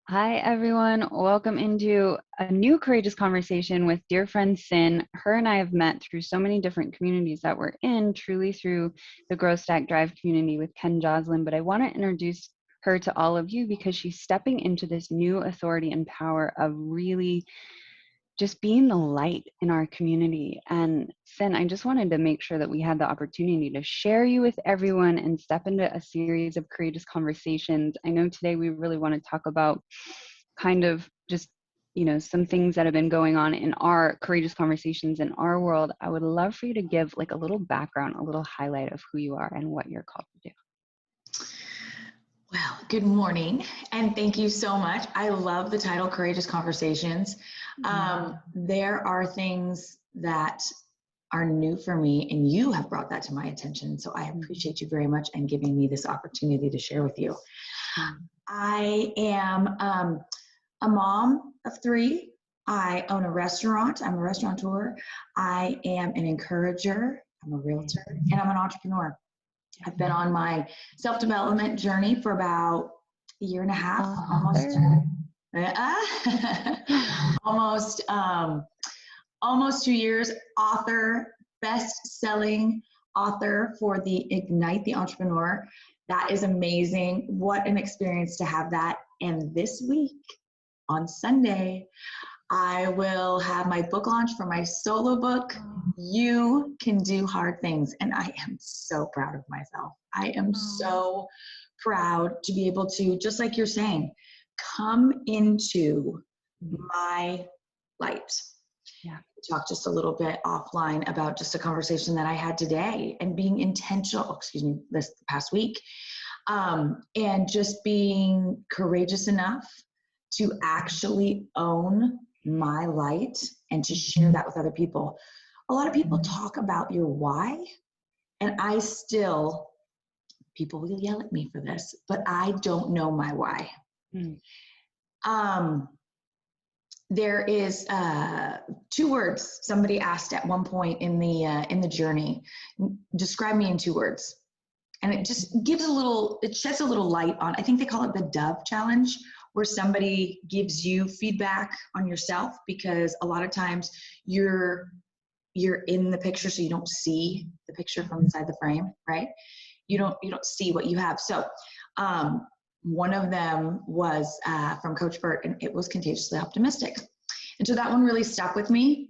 Hi, everyone. Welcome into a new courageous conversation with dear friend Sin. Her and I have met through so many different communities that we're in, truly through the Grow Stack Drive community with Ken Joslin. But I want to introduce her to all of you because she's stepping into this new authority and power of really just being the light in our community. And Sin, I just wanted to make sure that we had the opportunity to share you with everyone and step into a series of courageous conversations. I know today we really want to talk about kind of just, some things that have been going on in our courageous conversations in our world. I would love for you to give like a little background, a little highlight of who you are and what you're called to do. Well, good morning, and thank you so much. I love the title, Courageous Conversations. There are things that are new for me, and you have brought that to my attention, so I appreciate you very much and giving me this opportunity to share with you. I am a mom of 3. I own a restaurant. I'm a restaurateur. I am an encourager. I'm a realtor, and I'm an entrepreneur. I've been on my self-development journey for about a year and a half, almost 2 years. Author, best-selling author for the Ignite the Entrepreneur. That is amazing. What an experience to have that. And this week on Sunday, I will have my book launch for my solo book, You Can Do Hard Things. And I am so proud of myself. I am so proud to be able to, just like you're saying, come into my light. Yeah. We talked just a little bit offline about just a conversation that I had today and being intentional, this past week, and just being courageous enough to actually own my light and to share that with other people. A lot of people talk about your why, and people will yell at me for this, but I don't know my why. There is 2 words somebody asked at one point in the journey. Describe me in 2 words. And it just it sheds a little light on, I think they call it the Dove Challenge, where somebody gives you feedback on yourself, because a lot of times you're in the picture, so you don't see the picture from inside the frame, right? You don't see what you have. So one of them was from Coach Burt, and it was contagiously optimistic. And so that one really stuck with me.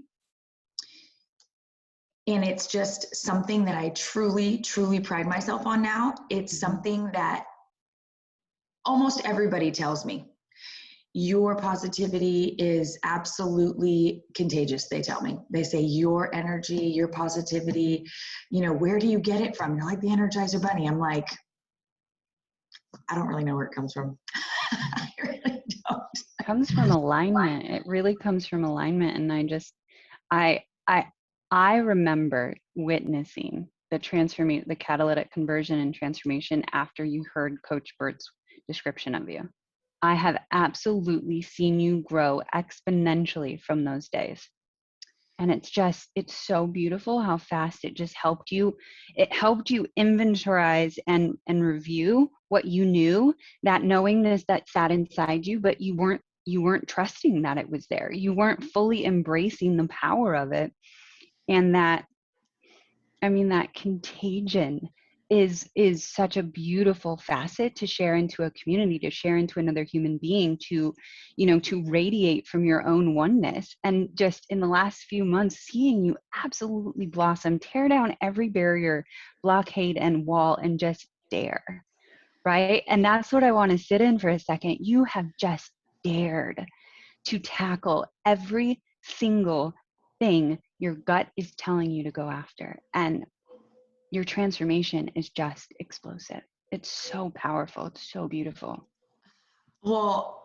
And it's just something that I truly, truly pride myself on now. It's something that almost everybody tells me. Your positivity is absolutely contagious, they tell me. They say your energy, your positivity, where do you get it from? You're like the Energizer Bunny. I'm like, I don't really know where it comes from. I really don't. It comes from alignment. It really comes from alignment. And I remember witnessing the catalytic conversion and transformation after you heard Coach Burt's description of you. I have absolutely seen you grow exponentially from those days. And it's so beautiful how fast it just helped you. It helped you inventorize and review what you knew, that knowingness that sat inside you, but you weren't trusting that it was there. You weren't fully embracing the power of it. And that contagion is such a beautiful facet to share into a community, to share into another human being, to radiate from your own oneness. And just in the last few months, seeing you absolutely blossom, tear down every barrier, blockade, and wall, and just dare, right? And that's what I want to sit in for a second. You have just dared to tackle every single thing your gut is telling you to go after. And your transformation is just explosive. It's so powerful. It's so beautiful. Well,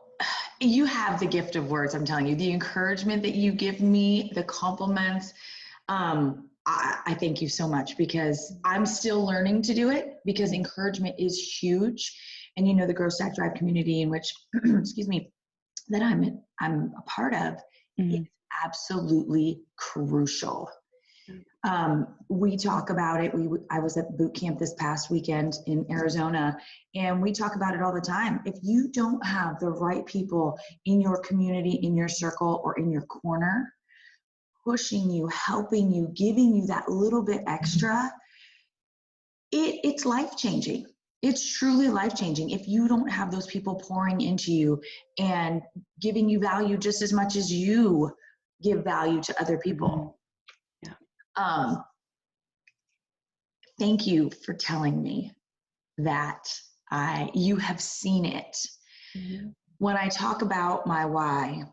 you have the gift of words, I'm telling you. The encouragement that you give me, the compliments, I thank you so much, because I'm still learning to do it, because encouragement is huge. And the Grow Stack Drive community in which, that I'm a part of, is absolutely crucial. We talk about it. I was at boot camp this past weekend in Arizona, and we talk about it all the time. If you don't have the right people in your community, in your circle, or in your corner, pushing you, helping you, giving you that little bit extra, it's life-changing. It's truly life-changing if you don't have those people pouring into you and giving you value just as much as you give value to other people. Yeah. Thank you for telling me that you have seen it. Mm-hmm. When I talk about my why,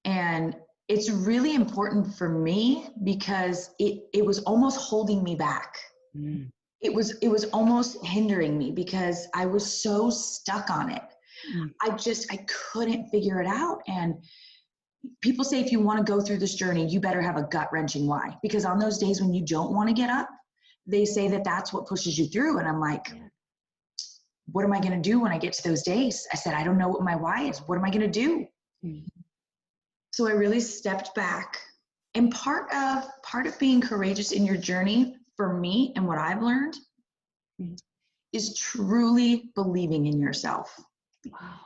and it's really important for me because it was almost holding me back. Mm. It was almost hindering me because I was so stuck on it. Mm. I couldn't figure it out. And people say, if you want to go through this journey, you better have a gut-wrenching why. Because on those days when you don't want to get up, they say that that's what pushes you through. And I'm like, what am I going to do when I get to those days? I said, I don't know what my why is. What am I going to do? Mm-hmm. So I really stepped back. And part of being courageous in your journey for me and what I've learned is truly believing in yourself. Wow.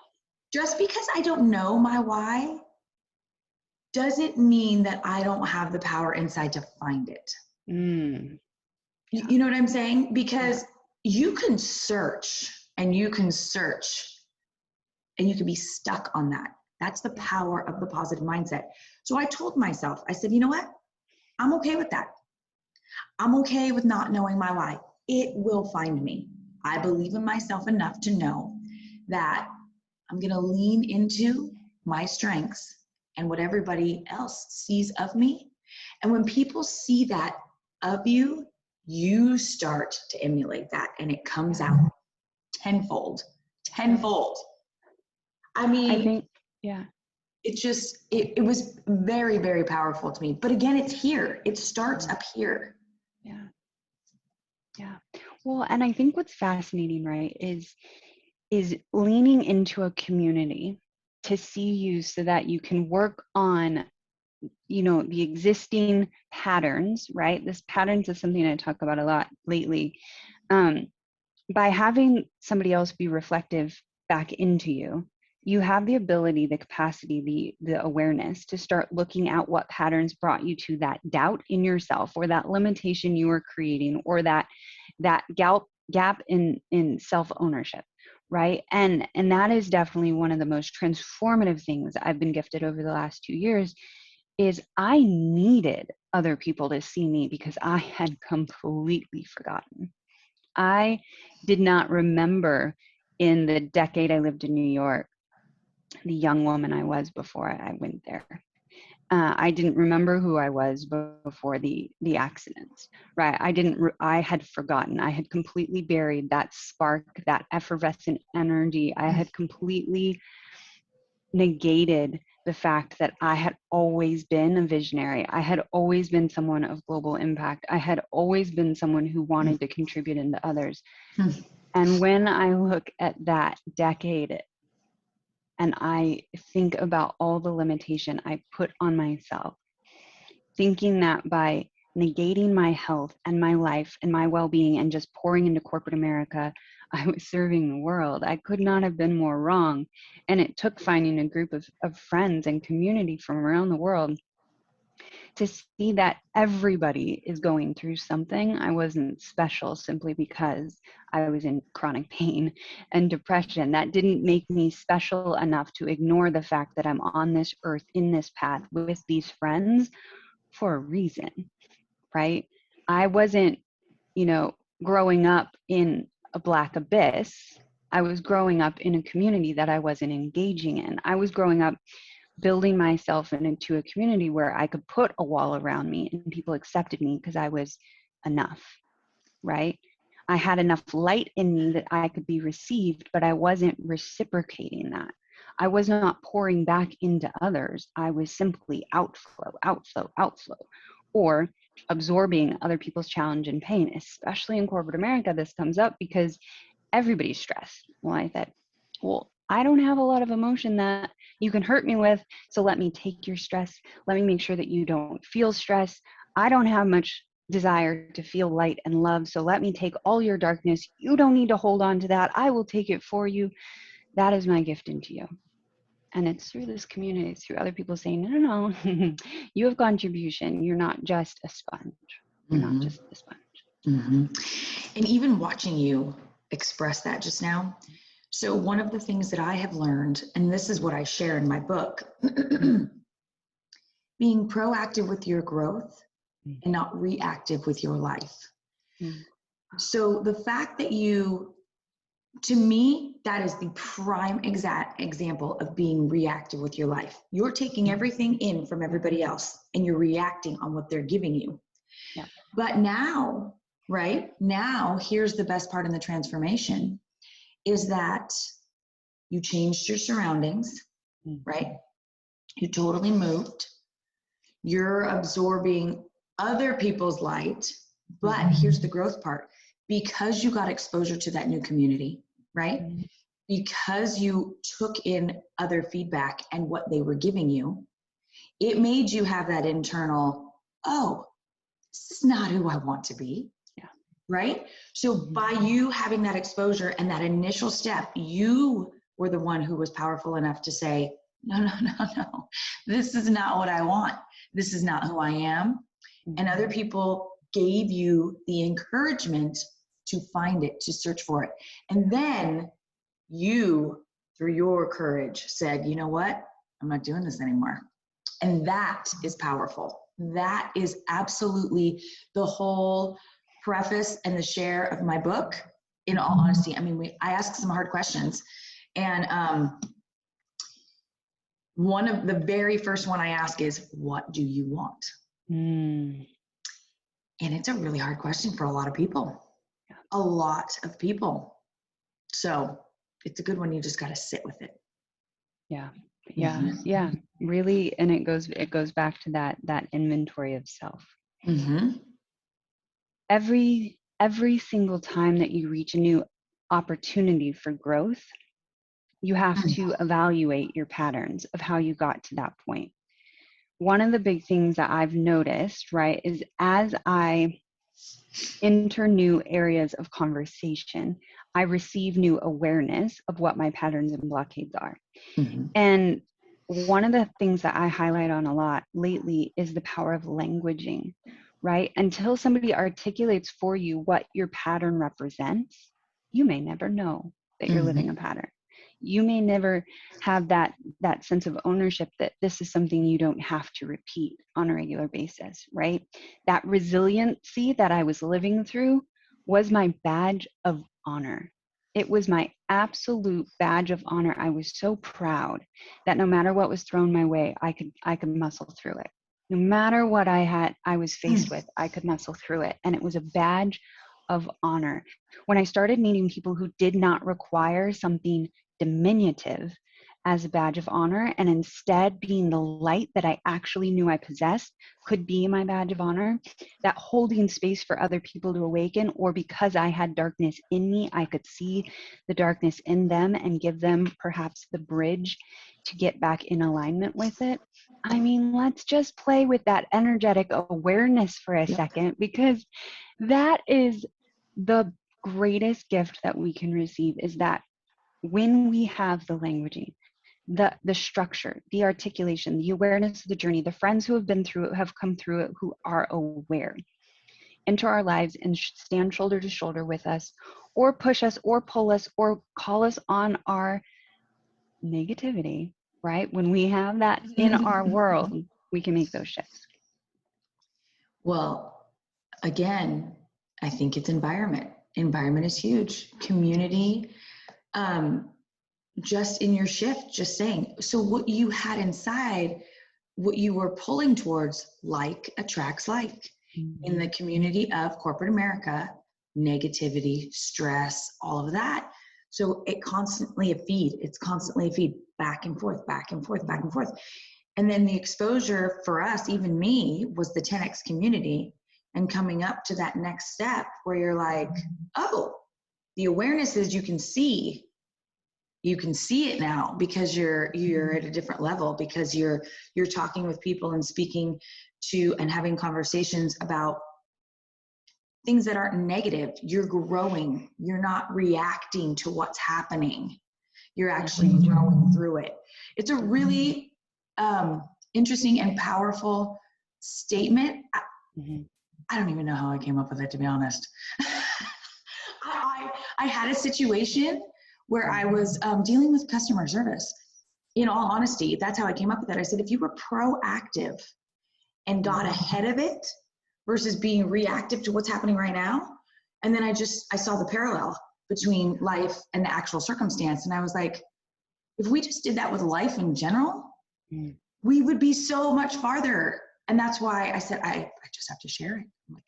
Just because I don't know my why doesn't mean that I don't have the power inside to find it. Mm. Yeah. You know what I'm saying? Because you can search and you can be stuck on that. That's the power of the positive mindset. So I told myself, I said, you know what? I'm okay with that. I'm okay with not knowing my why. It will find me. I believe in myself enough to know that I'm going to lean into my strengths and what everybody else sees of me. And when people see that of you, you start to emulate that and it comes out tenfold. I mean, I think, yeah. It was very, very powerful to me. But again, it's here. It starts up here. Yeah. Yeah. Well, and I think what's fascinating, right, is leaning into a community to see you so that you can work on, the existing patterns, right? This patterns is something I talk about a lot lately. By having somebody else be reflective back into you, you have the ability, the capacity, the awareness to start looking at what patterns brought you to that doubt in yourself, or that limitation you were creating, or that gap in self-ownership, right? And that is definitely one of the most transformative things I've been gifted over the last 2 years. Is I needed other people to see me because I had completely forgotten. I did not remember, in the decade I lived in New York, the young woman I was before I went there. I didn't remember who I was before the accidents, right? I had forgotten. I had completely buried that spark, that effervescent energy. I had completely negated the fact that I had always been a visionary. I had always been someone of global impact. I had always been someone who wanted to contribute into others. And when I look at that decade and I think about all the limitation I put on myself, thinking that by negating my health and my life and my well-being and just pouring into corporate America, I was serving the world. I could not have been more wrong. And it took finding a group of friends and community from around the world to see that everybody is going through something. I wasn't special simply because I was in chronic pain and depression. That didn't make me special enough to ignore the fact that I'm on this earth, in this path with these friends for a reason, right? I wasn't, growing up in a Black abyss. I was growing up in a community that I wasn't engaging in. I was growing up building myself into a community where I could put a wall around me and people accepted me because I was enough, right? I had enough light in me that I could be received, but I wasn't reciprocating that. I was not pouring back into others. I was simply outflow, or absorbing other people's challenge and pain. Especially in corporate America, this comes up because everybody's stressed. Well, I said, well, I don't have a lot of emotion that you can hurt me with, so let me take your stress. Let me make sure that you don't feel stress. I don't have much desire to feel light and love, so let me take all your darkness. You don't need to hold on to that. I will take it for you. That is my gift into you. And it's through this community, it's through other people saying, no, no, no, you have contribution. You're not just a sponge. You're not just a sponge. And even watching you express that just now. So one of the things that I have learned, and this is what I share in my book, being proactive with your growth and not reactive with your life. So the fact that to me, that is the prime exact example of being reactive with your life. You're taking everything in from everybody else and you're reacting on what they're giving you. Yeah. But now, right now, here's the best part in the transformation is that you changed your surroundings, right? You totally moved. You're absorbing other people's light. But here's the growth part. Because you got exposure to that new community, right? Because you took in other feedback and what they were giving you, it made you have that internal, oh, this is not who I want to be. Yeah. Right? So by you having that exposure and that initial step, you were the one who was powerful enough to say, no, no, no, no, this is not what I want. This is not who I am. And other people gave you the encouragement to find it, to search for it. And then you, through your courage, said, you know what? I'm not doing this anymore. And that is powerful. That is absolutely the whole preface and the share of my book, in all honesty. I mean, I ask some hard questions. And one of the very first one I ask is, what do you want? And it's a really hard question for a lot of people. A lot of people. So it's a good one. You just got to sit with it. Yeah. Yeah. Really. And it goes back to that inventory of self. Every single time that you reach a new opportunity for growth, you have to evaluate your patterns of how you got to that point. One of the big things that I've noticed, right, is as I enter new areas of conversation, I receive new awareness of what my patterns and blockades are. And one of the things that I highlight on a lot lately is the power of languaging, right? Until somebody articulates for you what your pattern represents, you may never know that you're living a pattern. You may never have that sense of ownership that this is something you don't have to repeat on a regular basis, right? That resiliency that I was living through was my badge of honor. It was my absolute badge of honor. I was so proud that no matter what was thrown my way, I could muscle through it. No matter what I was faced with, I could muscle through it. And it was a badge of honor. When I started meeting people who did not require something diminutive as a badge of honor, and instead being the light that I actually knew I possessed could be my badge of honor, that holding space for other people to awaken, or because I had darkness in me, I could see the darkness in them and give them perhaps the bridge to get back in alignment with it. I mean, let's just play with that energetic awareness for a second, because that is the greatest gift that we can receive, is that when we have the languaging, the structure, the articulation, the awareness of the journey, the friends who have been through it, have come through it, who are aware, enter our lives and stand shoulder to shoulder with us, or push us, or pull us, or call us on our negativity, right? When we have that in our world, we can make those shifts. Well, again, I think it's environment. Environment is huge. Community, just in your shift, just saying, so what you had inside, what you were pulling towards, like attracts like. In the community of corporate America, negativity, stress, all of that. So it's constantly a feed back and forth, back and forth, back and forth. And then the exposure for us, even me, was the 10X community, and coming up to that next step where you're like, oh, the awareness is you can see it now, because you're at a different level, because you're talking with people and speaking to, and having conversations about things that aren't negative. You're growing. You're not reacting to what's happening. You're actually growing through it. It's a really interesting and powerful statement. I don't even know how I came up with it, to be honest. I had a situation where I was dealing with customer service. In all honesty, that's how I came up with it. I said, if you were proactive and got ahead of it versus being reactive to what's happening right now. And then I saw the parallel between life and the actual circumstance. And I was like, if we just did that with life in general, we would be so much farther. And that's why I said, I just have to share it. I'm like,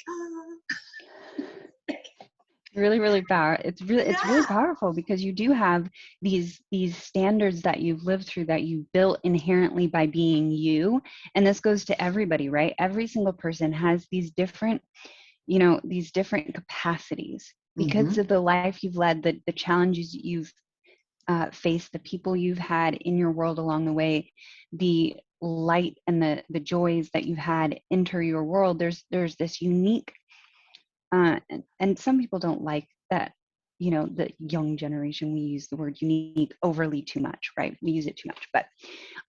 Really, really powerful. It's really powerful, because you do have these standards that you've lived through, that you built inherently by being you. And this goes to everybody, right? Every single person has these different, these different capacities because of the life you've led, the challenges you've faced, the people you've had in your world along the way, the light and the joys that you've had enter your world. There's this unique, and some people don't like that, the young generation, we use the word unique overly too much, right? We use it too much. But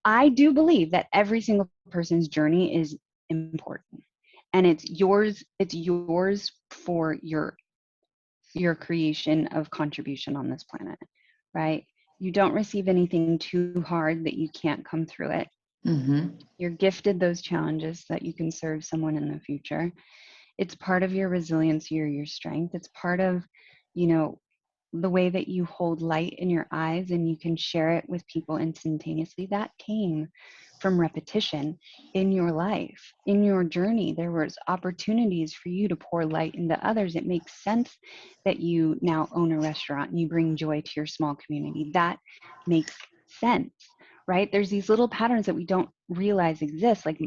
I do believe that every single person's journey is important, and it's yours for your creation of contribution on this planet, right? You don't receive anything too hard that you can't come through it. You're gifted those challenges so that you can serve someone in the future. It's part of your resiliency or your strength. It's part of, the way that you hold light in your eyes and you can share it with people instantaneously. That came from repetition in your life, in your journey. There was opportunities for you to pour light into others. It makes sense that you now own a restaurant and you bring joy to your small community. That makes sense, right? There's these little patterns that we don't realize exist. Like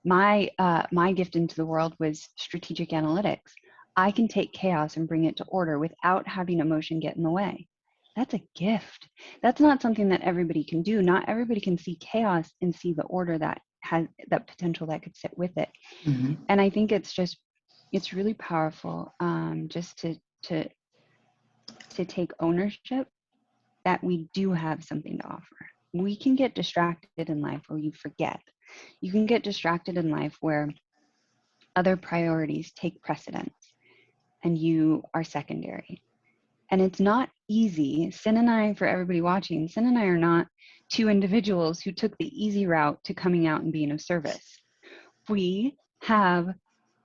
my gift into the world was strategic analytics. I can take chaos and bring it to order without having emotion get in the way. That's a gift. That's not something that everybody can do. Not everybody can see chaos and see the order that has that potential that could sit with it. And I think it's really powerful, just to take ownership that we do have something to offer. We can get distracted in life where you forget. You can get distracted in life where other priorities take precedence and you are secondary. And it's not easy. Sin and I, for everybody watching, Sin and I are not two individuals who took the easy route to coming out and being of service. We have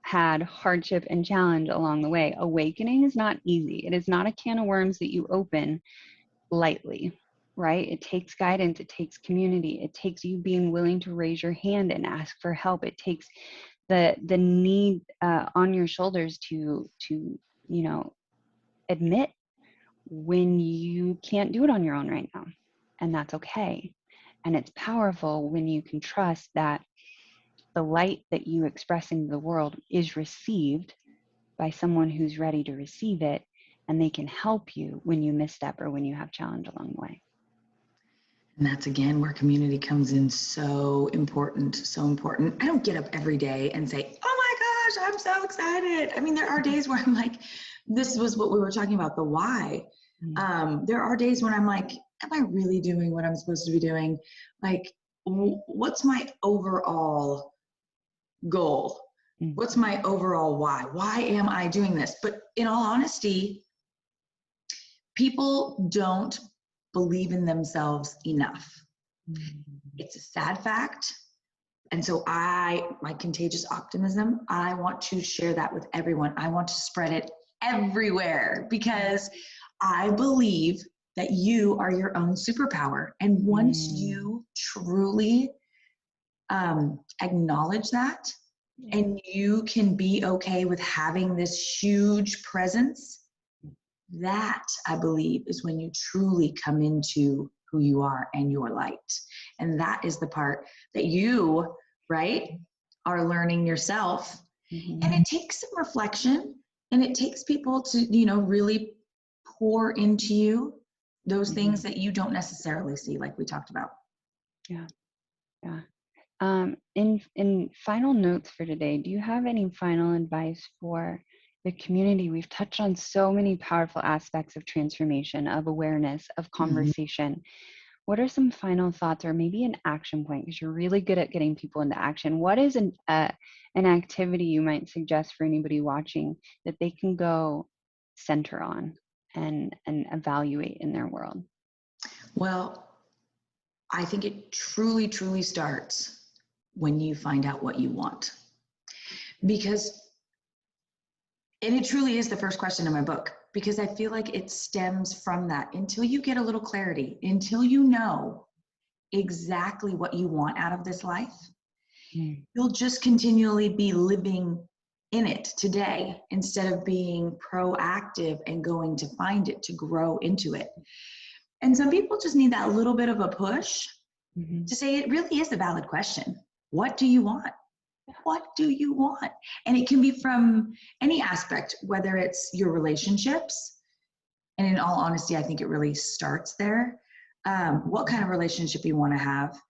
had hardship and challenge along the way. Awakening is not easy. It is not a can of worms that you open lightly, right? It takes guidance. It takes community. It takes you being willing to raise your hand and ask for help. It takes the need on your shoulders to admit when you can't do it on your own right now, and that's okay. And it's powerful when you can trust that the light that you express into the world is received by someone who's ready to receive it, and they can help you when you misstep or when you have challenge along the way. And that's again where community comes in so important, so important. I don't get up every day and say, oh my gosh, I'm so excited. I mean, there are days where I'm like, this was what we were talking about, the why. There are days when I'm like, am I really doing what I'm supposed to be doing? Like, what's my overall goal? What's my overall why? Why am I doing this? But in all honesty, people don't believe in themselves enough. It's a sad fact. And so my contagious optimism, I want to share that with everyone. I want to spread it everywhere because I believe that you are your own superpower. And once you truly acknowledge that, and you can be okay with having this huge presence, that I believe is when you truly come into who you are and your light. And that is the part that you, right, are learning yourself. And it takes some reflection, and it takes people to, really pour into you those things that you don't necessarily see, like we talked about. Yeah. In final notes for today, do you have any final advice for the community? We've touched on so many powerful aspects of transformation, of awareness, of Mhm. conversation. What are some final thoughts, or maybe an action point? Because you're really good at getting people into action. What is an activity you might suggest for anybody watching that they can go center on and evaluate in their world? Well, I think it truly, truly starts when you find out what you want. Because, and it truly is the first question in my book, because I feel like it stems from that. Until you get a little clarity, until you know exactly what you want out of this life, Mm. you'll just continually be living in it today instead of being proactive and going to find it, to grow into it. And some people just need that little bit of a push Mhm. to say it really is a valid question. What do you want? What do you want? And it can be from any aspect, whether it's your relationships. And in all honesty, I think it really starts there. What kind of relationship you want to have,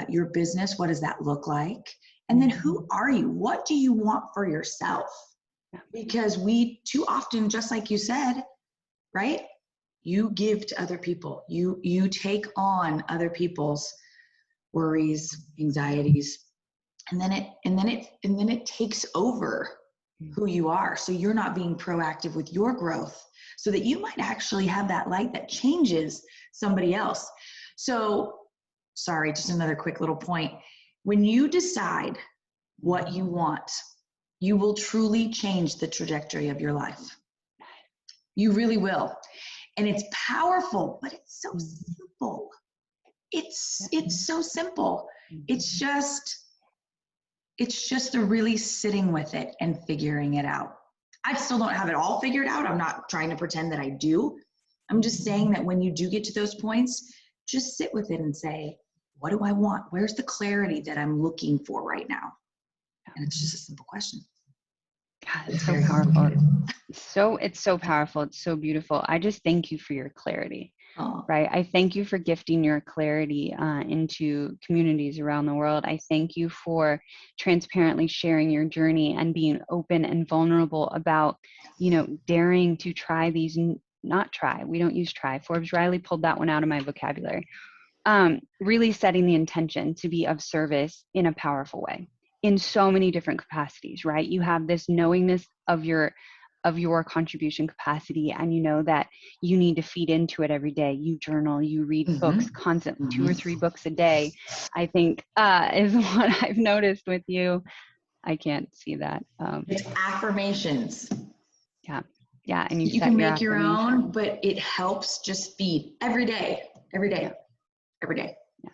your business, what does that look like? And then who are you? What do you want for yourself? Because we too often, just like you said, right? You give to other people. You take on other people's worries, anxieties, and then it takes over who you are. So you're not being proactive with your growth so that you might actually have that light that changes somebody else. So, sorry, just another quick little point. When you decide what you want, you will truly change the trajectory of your life. You really will. And it's powerful, but it's so simple. It's so simple. It's just the really sitting with it and figuring it out. I still don't have it all figured out. I'm not trying to pretend that I do. I'm just saying that when you do get to those points, just sit with it and say, what do I want? Where's the clarity that I'm looking for right now? And it's just a simple question. God, It's it's so very powerful. complicated. It's so powerful. It's so beautiful. I just thank you for your clarity, Oh, right? I thank you for gifting your clarity into communities around the world. I thank you for transparently sharing your journey and being open and vulnerable about, daring to try these, not try, we don't use try. Forbes Riley pulled that one out of my vocabulary. Really setting the intention to be of service in a powerful way in so many different capacities, right? You have this knowingness of your contribution capacity, and you know that you need to feed into it every day. You journal, you read books constantly, 2 or 3 books a day, I think, is what I've noticed with you. I can't see that. it's affirmations. Yeah, yeah, and you You set can your make your own, affirmation. but it helps just feed every day, every Yeah, day, every day. yeah.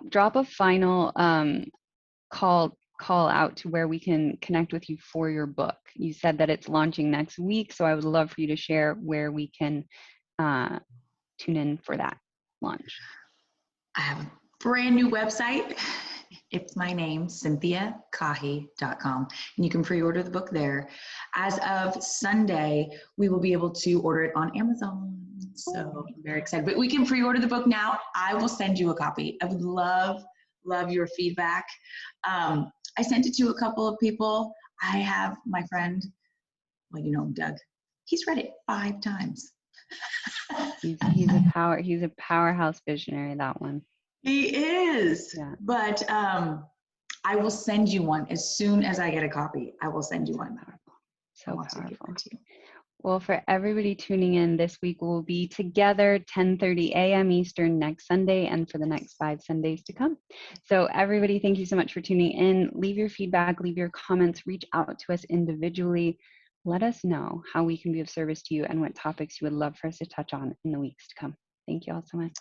Drop a final call out to where we can connect with you for your book. You said that it's launching next week, so I would love for you to share where we can uh, tune in for that launch. I have a brand new website. It's my name, CynthiaKahi.com. And you can pre-order the book there. As of Sunday, we will be able to order it on Amazon. So I'm very excited. But we can pre-order the book now. I will send you a copy. I would love your feedback. I sent it to a couple of people. I have my friend, well, you know, Doug. He's read it 5 times. He's a powerhouse visionary, that one. He is. Yeah. But I will send you one as soon as I get a copy. I will send you one. So I want to give powerful. that to you. Well, for everybody tuning in this week, we'll be together 10:30 a.m. Eastern next Sunday and for the next 5 Sundays to come. So everybody, thank you so much for tuning in. Leave your feedback, leave your comments, reach out to us individually. Let us know how we can be of service to you and what topics you would love for us to touch on in the weeks to come. Thank you all so much.